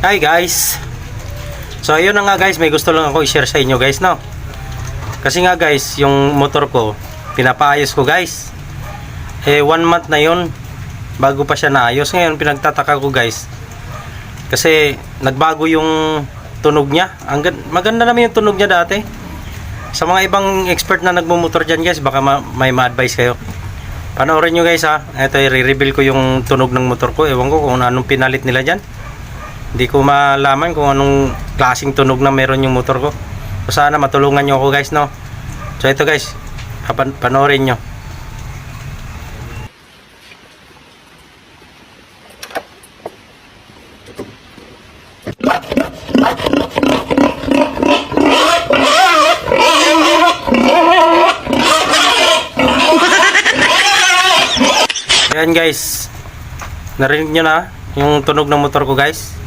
Hi guys. So ayun na nga guys, may gusto lang ako i-share sa inyo guys, no. Kasi nga guys, yung motor ko pinapaayos ko guys. 1 month na yun bago pa siya naayos. Ngayon pinagtataka ko guys, kasi nagbago yung tunog niya. Maganda naman yung tunog niya dati. Sa mga ibang expert na nagmumotor dyan guys, baka may ma-advise kayo. Panoorin nyo guys ha. Ito i-reveal ko yung tunog ng motor ko. Ewan ko kung anong pinalit nila dyan. Hindi ko malaman kung anong klaseng tunog na meron yung motor ko. So sana matulungan nyo ako guys, no. So ito guys, panoorin nyo. Ayan guys, narinig nyo na yung tunog ng motor ko guys.